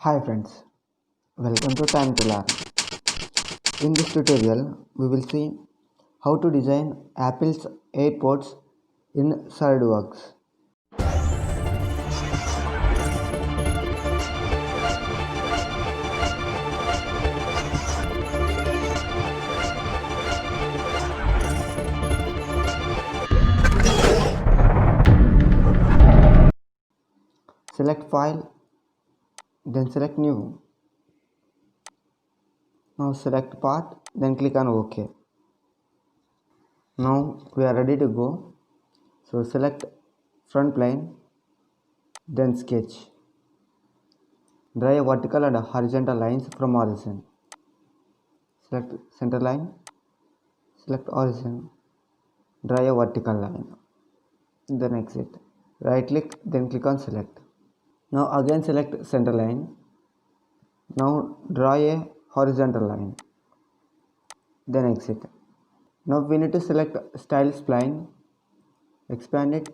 Hi friends, welcome to Time to Learn. In this tutorial, we will see how to design Apple's AirPods in SolidWorks. Select File, then select New. Now select Path, then click on OK. Now we are ready to go. So select Front Plane, then Sketch. Draw a vertical and horizontal lines from origin. Select center line, select origin, draw a vertical line, then exit. Right click, then click on select. Now again select center line. Now draw a horizontal line, then exit. Now we need to select style spline, expand it,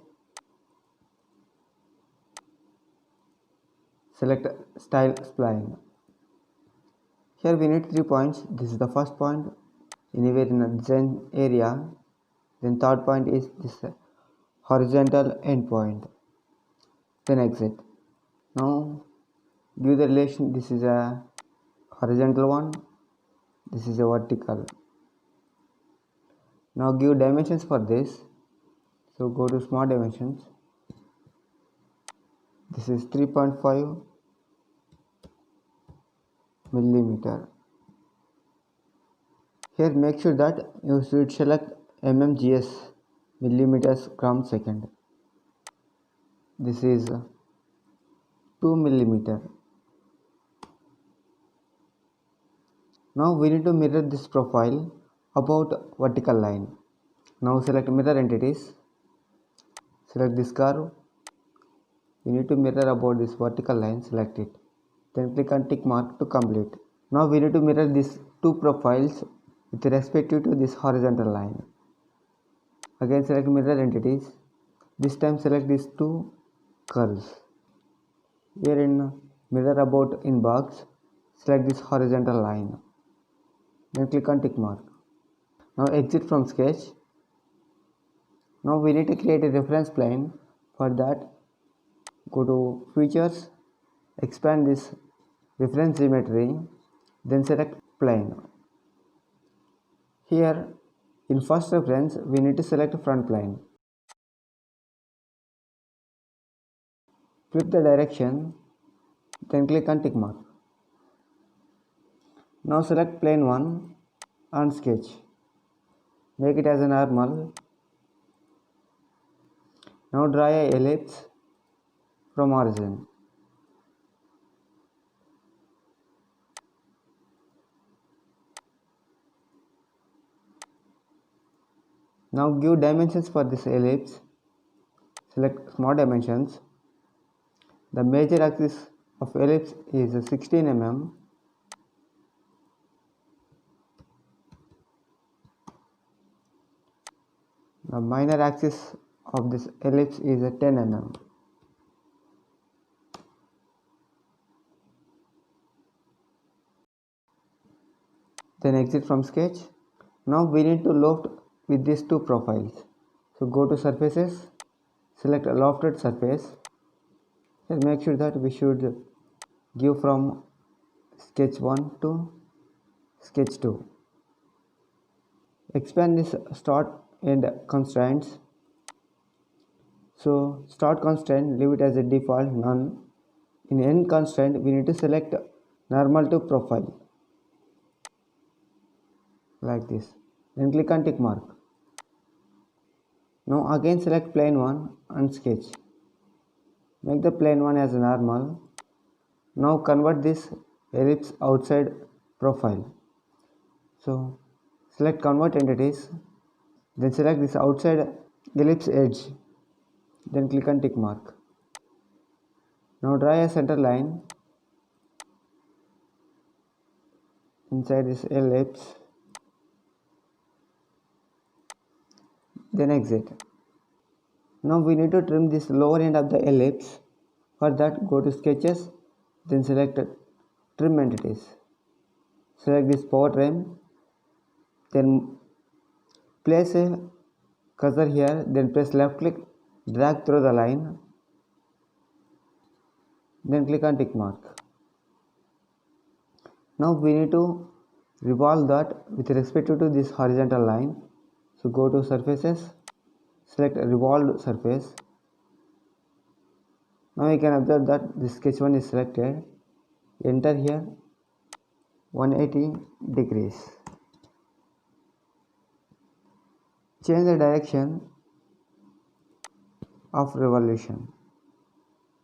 select style spline. Here we need 3 points. This is the first point, anywhere in the design area. Then third point is this horizontal endpoint, then exit. Now give the relation. This is a horizontal one, this is a vertical. Now give dimensions for this. So go to small dimensions. This is 3.5 millimeter. Here make sure that you should select mmgs, millimeters gram second. This is 2 millimeter. Now we need to mirror this profile about vertical line. Now select mirror entities, select this curve. We need to mirror about this vertical line, select it. Then click on tick mark to complete. Now we need to mirror these two profiles with respect to this horizontal line. Again select mirror entities. This time select these two curves. Here in mirror about in box, select this horizontal line. Then click on tick mark. Now exit from sketch. Now we need to create a reference plane. For that, go to features, expand this reference geometry, then select plane. Here in first reference we need to select front plane. Flip the direction, then click on tick mark. Now select plane 1 and sketch. Make it as a normal. Now draw a ellipse from origin. Now give dimensions for this ellipse. Select small dimensions. The major axis of ellipse is 16 mm. The minor axis of this ellipse is 10 mm. Then exit from sketch. Now we need to loft with these two profiles. So go to surfaces, select a lofted surface. Here make sure that we should give from sketch 1 to sketch 2. Expand this start end constraints. So start constraint, leave it as a default none. In end constraint we need to select normal to profile like this. Then click on tick mark. Now again select plane 1 and sketch. Make the plane 1 as normal. Now convert this ellipse outside profile. So select convert entities, then select this outside ellipse edge, then click on tick mark. Now draw a center line inside this ellipse, then exit. Now we need to trim this lower end of the ellipse. For that, go to sketches, then select trim entities. Select this power trim, then place a cursor here, then press left click, drag through the line, then click on tick mark. Now we need to revolve that with respect to this horizontal line. So go to surfaces, select revolved surface. Now you can observe that this sketch 1 is selected. Enter here 180 degrees. Change the direction of revolution.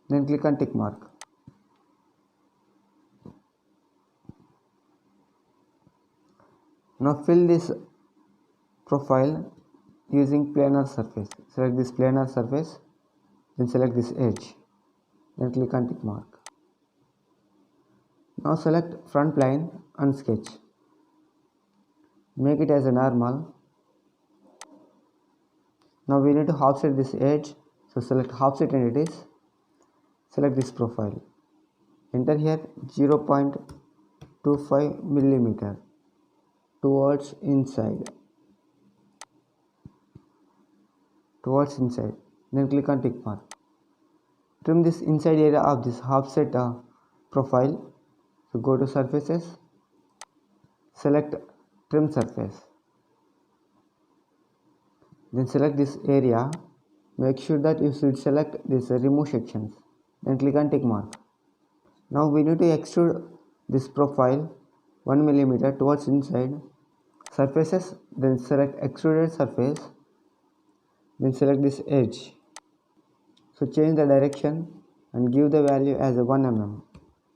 Then click on tick mark. Now fill this profile using planar surface. Select this planar surface, then select this edge, then click on tick mark. Now select front plane and sketch. Make it as a normal. Now we need to offset this edge, so select offset entities, select this profile. Enter here 0.25 millimeter towards inside, then click on tick mark. Trim this inside area of this offset profile. So go to surfaces, select trim surface, then select this area. Make sure that you should select this remove sections, then click on tick mark. Now we need to extrude this profile 1 millimeter towards inside, surfaces, then select extruded surface, then select this edge. So change the direction and give the value as a 1 mm,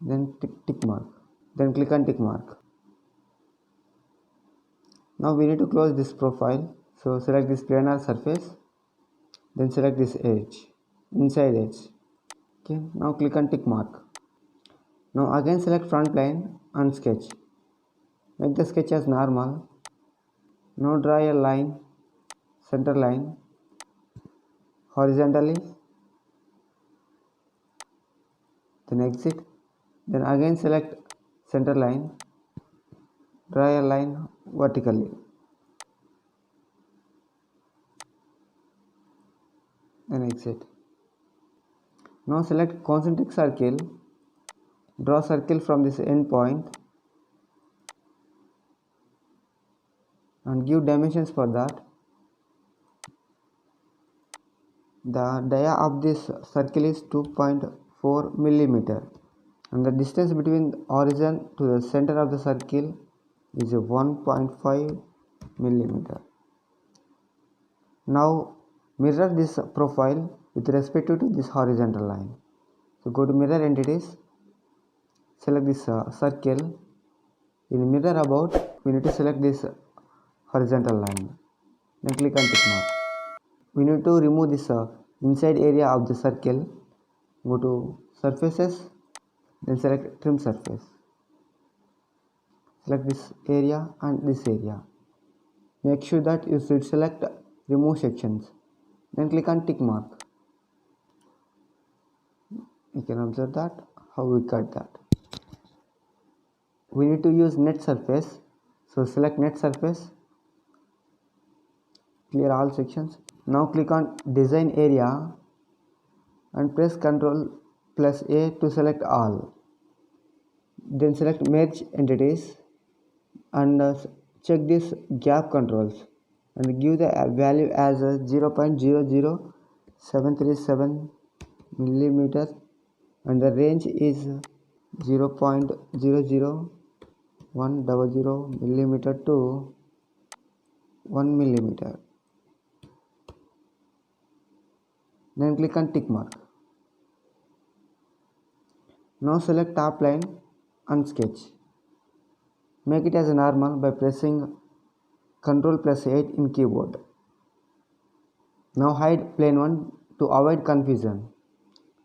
then tick mark, then click on tick mark. Now we need to close this profile, so select this planar surface, then select this edge, inside edge. Okay, now click on tick mark. Now again select front plane and sketch. Make the sketch as normal. Now draw a line, center line, horizontally, then exit, then again select center line, draw a line vertically, then exit. Now select concentric circle, draw circle from this end point and give dimensions for that. The dia of this circle is 2.4 millimeter and the distance between the origin to the center of the circle is 1.5 millimeter. Now mirror this profile with respect to this horizontal line. So go to mirror entities, select this circle. In mirror about, we need to select this horizontal line, then click on tick mark. We need to remove this inside area of the circle. Go to surfaces, then select trim surface, select this area and this area. Make sure that you should select remove sections, then click on tick mark. You can observe that how we cut that. We need to use net surface, so select net surface, clear all sections. Now click on design area and press Ctrl plus A to select all. Then select merge entities and check this gap controls and give the value as 0.00737 millimeter and the range is 0.00100 millimeter to 1 millimeter. Then click on tick mark. Now select top line and sketch. Make it as normal by pressing Ctrl plus 8 in keyboard. Now hide plane 1 to avoid confusion.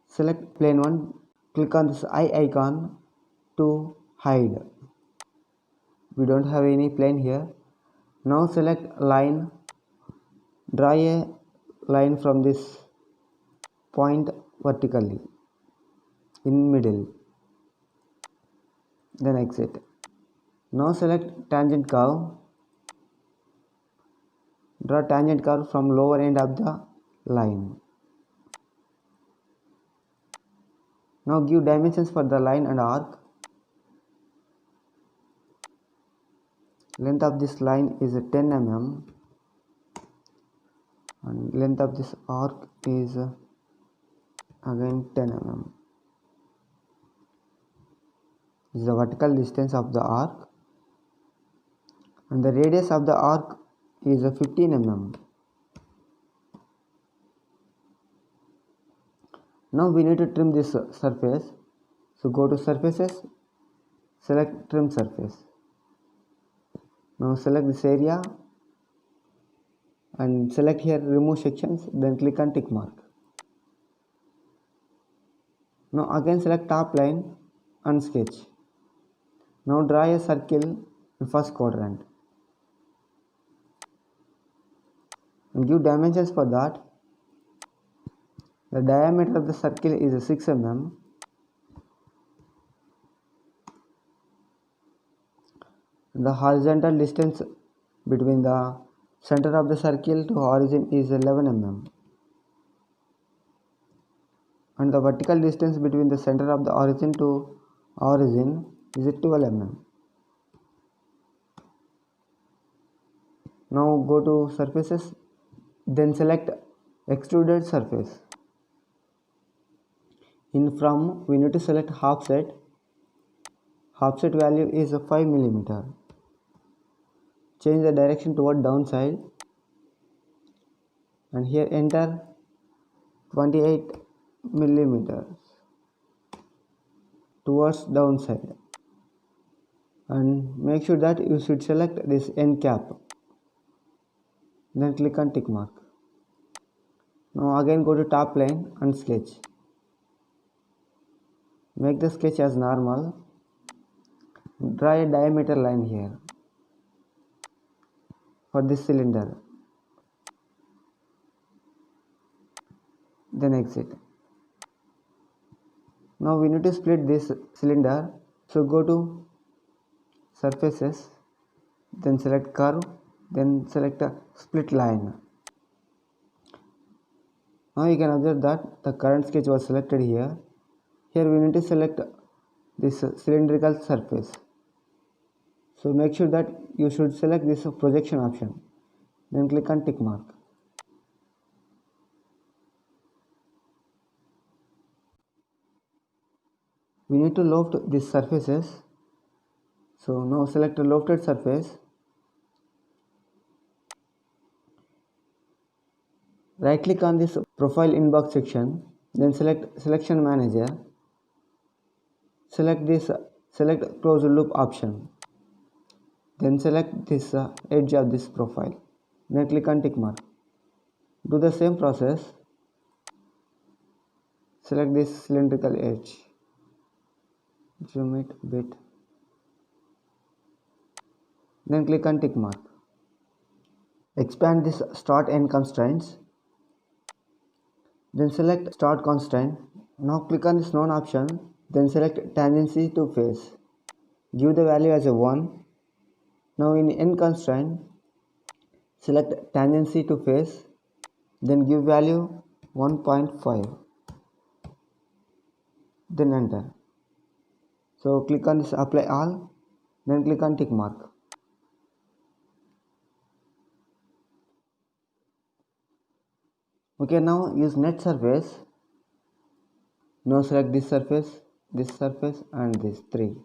Select plane 1, click on this eye icon to hide. We don't have any plane here. Now select line, draw a line from this point vertically in middle, then exit. Now select tangent curve. Draw tangent curve from lower end of the line. Now give dimensions for the line and arc. Length of this line is 10 mm and length of this arc is again 10 mm. This is the vertical distance of the arc and the radius of the arc is 15 mm. Now we need to trim this surface. So go to surfaces, select trim surface. Now select this area and select here remove sections, then click on tick mark. Now again select top line and sketch. Now draw a circle in first quadrant and give dimensions for that. The diameter of the circle is 6 mm. The horizontal distance between the center of the circle to origin is 11 mm. And the vertical distance between the center of the origin to origin is 12 mm. Now go to surfaces, then select extruded surface. In from, we need to select offset. Offset value is 5 mm. Change the direction toward downside and here enter 28 mm towards downside and make sure that you should select this end cap, then click on tick mark. Now again go to top plane and sketch. Make the sketch as normal. Draw a diameter line here for this cylinder, then exit. Now we need to split this cylinder, so go to surfaces, then select curve, then select a split line. Now you can observe that the current sketch was selected here. Here we need to select this cylindrical surface. So make sure that you should select this projection option, then click on tick mark. We need to loft these surfaces. So now select a lofted surface. Right click on this profile inbox section, then select selection manager. Select closed loop option. Then select this edge of this profile. Then click on tick mark. Do the same process. Select this cylindrical edge. Zoom it a bit. Then click on tick mark. Expand this start end constraints. Then select start constraint. Now click on this none option. Then select tangency to face. Give the value as a 1. Now in end constraint, select tangency to face. Then give value 1.5. Then enter. So click on this apply all. Then click on tick mark. Okay, now use net surface. Now select this surface and this 3.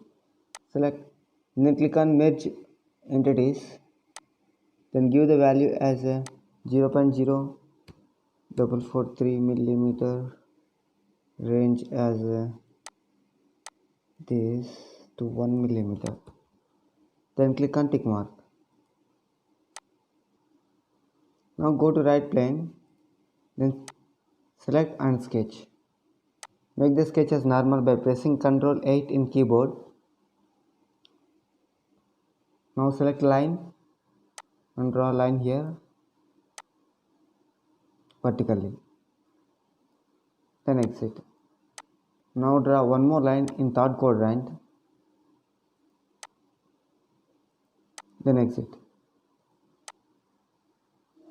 Select, then click on merge entities. Then give the value as a 0.0443 millimeter, range as this to 1 millimeter. Then click on tick mark. Now go to right plane, then select and sketch. Make the sketch as normal by pressing Ctrl 8 in keyboard. Now select line and draw a line here vertically. Then exit. Now draw one more line in third quadrant. then exit.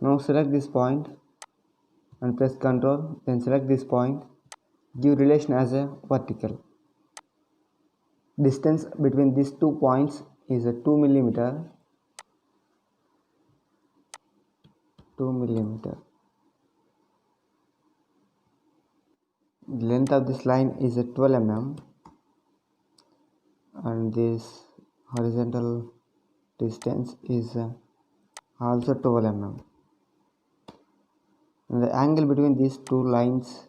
Now select this point and press Ctrl, then select this point, give relation as a vertical. Distance between these 2 points is a 2 millimeter. 2 millimeter. The length of this line is a 12 mm and this horizontal distance is also 12 mm. And the angle between these two lines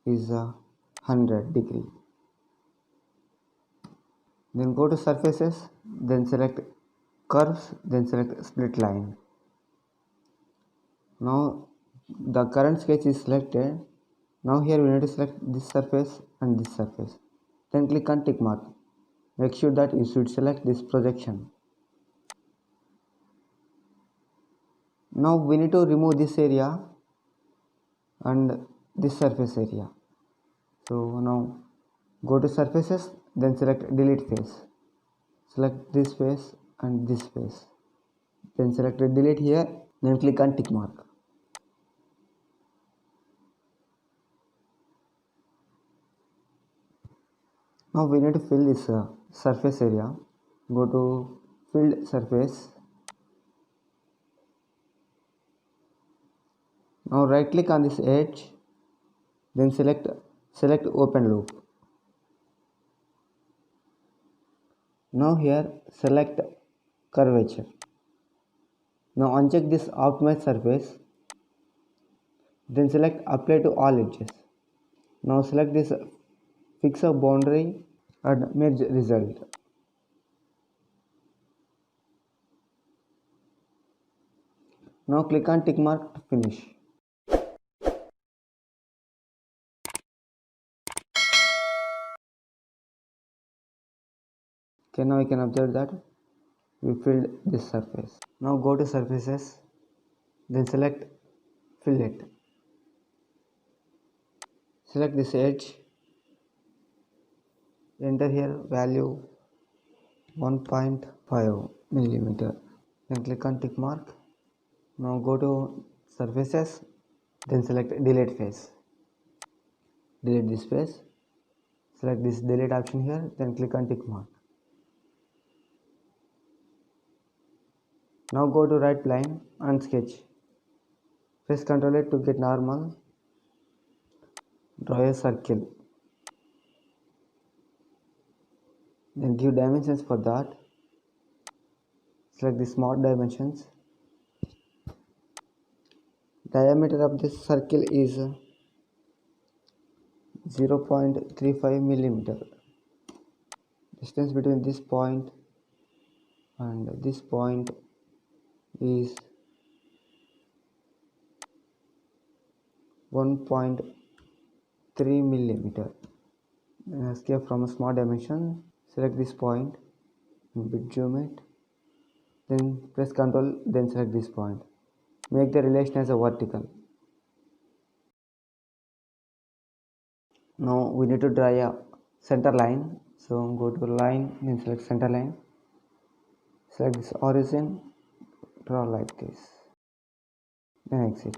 is 100 degree. Then go to surfaces, then select curves, then select split line. Now the current sketch is selected. Now here we need to select this surface and this surface. Then click on tick mark. Make sure that you should select this projection. Now we need to remove this area and this surface area. So now go to surfaces, then select delete face. Select this face and this face. Then select delete here, then click on tick mark. Now we need to fill this surface area. Go to filled surface. Now right click on this edge, then select open loop. Now here select curvature. Now uncheck this optimize surface, then select apply to all edges. Now select this fix a boundary and merge result. Now click on tick mark to finish. Okay, now we can observe that we filled this surface. Now go to surfaces, then select fillet. Select this edge, enter here value 1.5 millimeter. Then click on tick mark. Now go to surfaces, then select delete face. Delete this face. Select this delete option here, then click on tick mark. Now go to right plane and sketch. Press Ctrl A to get normal. Draw a circle. Then give dimensions for that. Select the smart dimensions. Diameter of this circle is 0.35 millimeter. Distance between this point and this point is 1.3 millimeter. Then escape from a small dimension. Select this point, bit zoom it. Then press Ctrl, then select this point. Make the relation as a vertical. Now we need to draw a center line. So go to line, then select center line. Select this origin, draw like this. Then exit.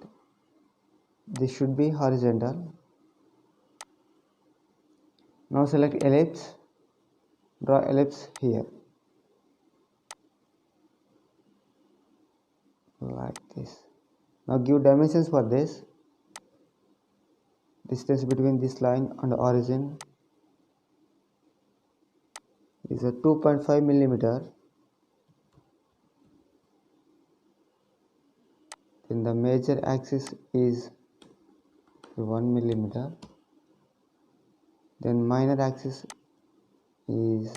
This should be horizontal. Now select ellipse. Draw ellipse here. Like this. Now give dimensions for this. Distance between this line and origin is a 2.5 millimeter. Then the major axis is 1 millimeter. Then minor axis is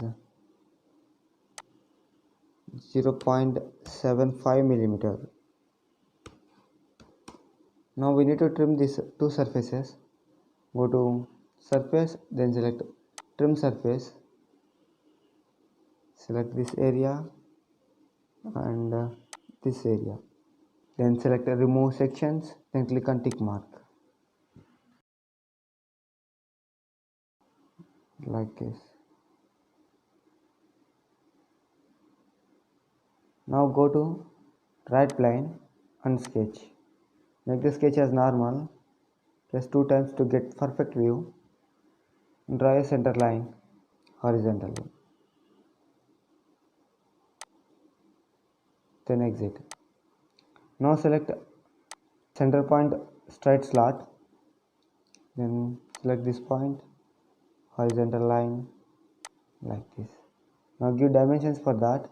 0.75 millimeter. Now we need to trim these two surfaces. Go to surface, then select trim surface. Select this area and this area. Then select remove sections, then click on tick mark. Like this. Now go to right plane and sketch. Make the sketch as normal. Press 2 times to get perfect view. Draw a center line horizontally. Then exit. Now select center point straight slot. Then select this point, horizontal line like this. Now give dimensions for that.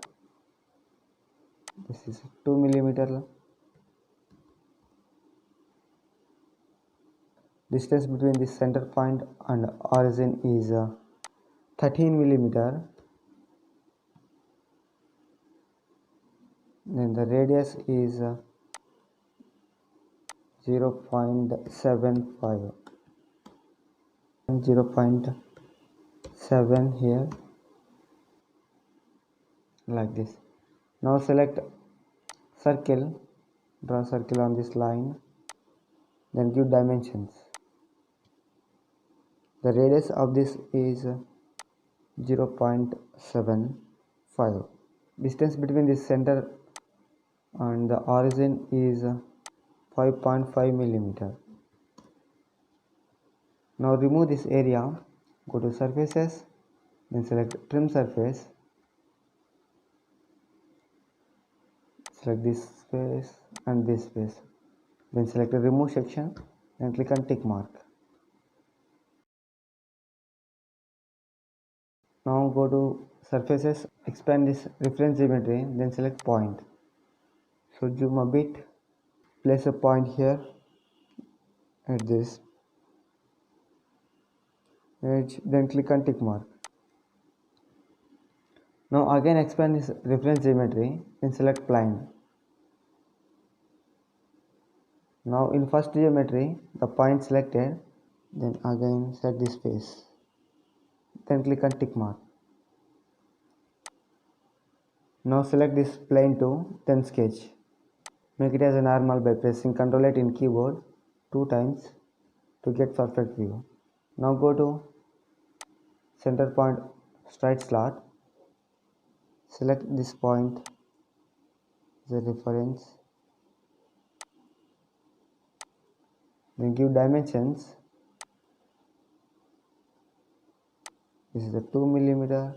This is 2 millimeter. Distance between the center point and origin is 13 millimeter. Then the radius is 0.75. 0.7 here like this. Now select circle, draw circle on this line, then give dimensions. The radius of this is 0.75. Distance between the center and the origin is 5.5 millimeter. Now remove this area, go to surfaces, then select trim surface, select this space and this space, then select the remove section and click on tick mark. Now go to surfaces, expand this reference geometry, then select point. So zoom a bit, place a point here at this edge, then click on tick mark. Now again expand this reference geometry, then select plane. Now in first geometry, the point selected, then again select this face, then click on tick mark. Now select this plane tool, then sketch. Make it as a normal by pressing Ctrl 8 in keyboard 2 times to get perfect view. Now go to center point straight slot, select this point as a reference, then give dimensions. This is the 2 millimeter.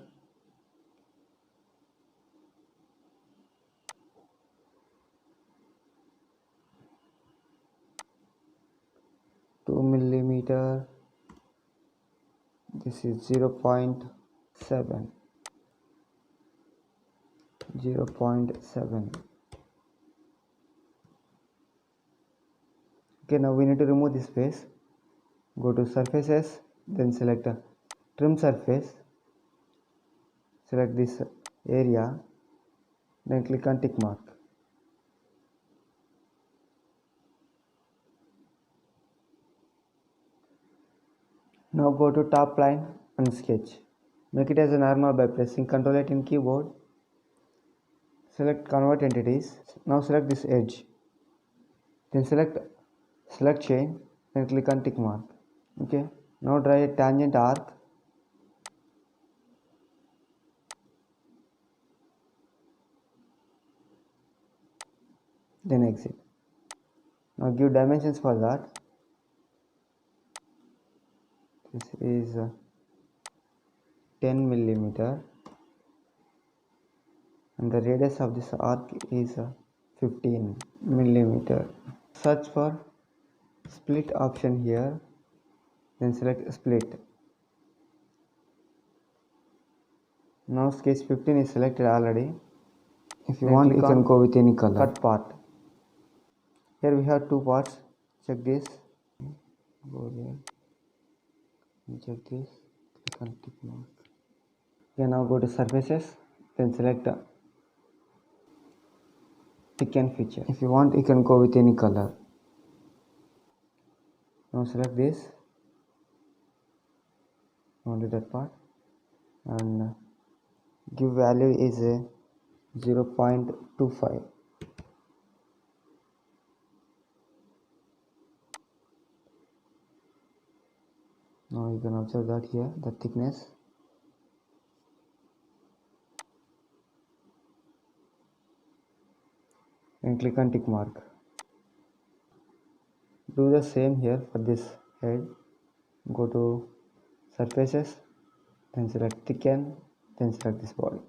This is 0.7. Okay, now we need to remove this face. Go to surfaces, then select a trim surface, select this area, then click on tick mark. Now go to top line and sketch. Make it as a normal by pressing Ctrl 8 in keyboard. Select convert entities. Now select this edge. Then select chain, then click on tick mark. Okay. Now draw a tangent arc. Then exit. Now give dimensions for that. This is 10 millimeter and the radius of this arc is 15 millimeter. Search for split option here, then select split. Now sketch 15 is selected already. If you want, you can go with any color. Cut part. Here we have 2 parts. Check this. Go there. Check this. Click on tick mark. Okay, now go to surfaces. Then select pick and feature. If you want, you can go with any color. Now select this. Only that part. And give value is 0.25. Now you can observe that here, the thickness. then click on tick mark. Do the same here for this head. Go to surfaces, then select thicken, then select this body.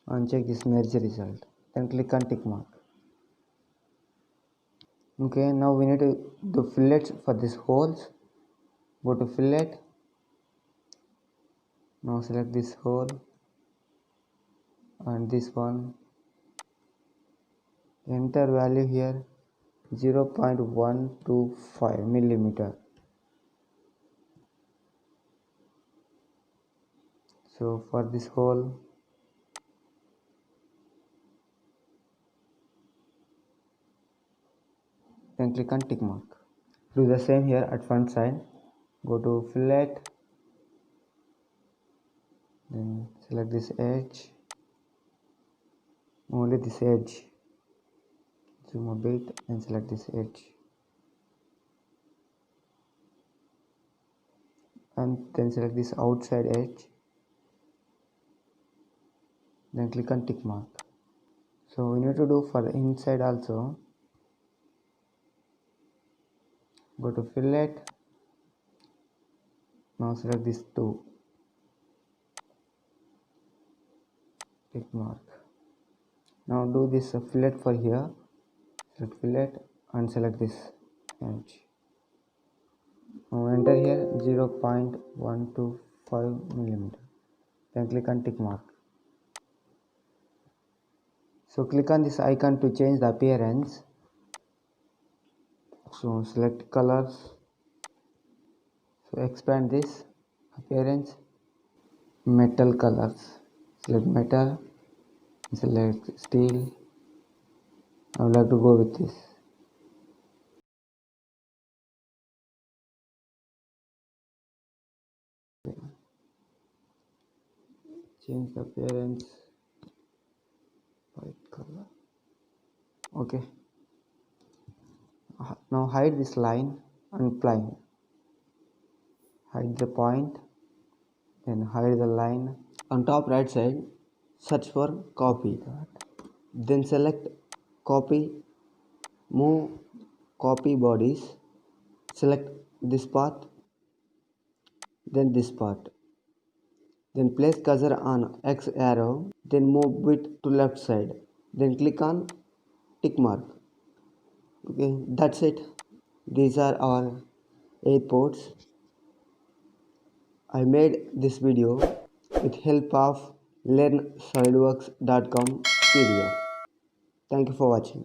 Uncheck this merge result, then click on tick mark. Okay, now we need to do fillets for these holes. Go to fillet. Now select this hole and this one. Enter value here 0.125 millimeter. So for this hole, then click on tick mark. Do the same here at front side. Go to fillet, then select this edge, only this edge. Zoom a bit and select this edge, and then select this outside edge, then click on tick mark. So we need to do for the inside also. Go to fillet. Now select these two, tick mark. Now do this fillet for here. Select fillet and select this edge. Now enter here 0.125 millimeter. Then click on tick mark. So click on this icon to change the appearance. So select colors. So expand this appearance. Metal colors. Select metal. Select steel. I would like to go with this. Change the appearance. White color. Okay. Now hide this line and plane. Hide the point. Then hide the line. On top right side, search for copy. Then select copy. Move copy bodies. Select this part. Then this part. Then place cursor on X arrow. Then move it to left side. Then click on tick mark. Okay, that's it. These are our airports. I made this video with help of learnsolidworks.com PDF. Thank you for watching.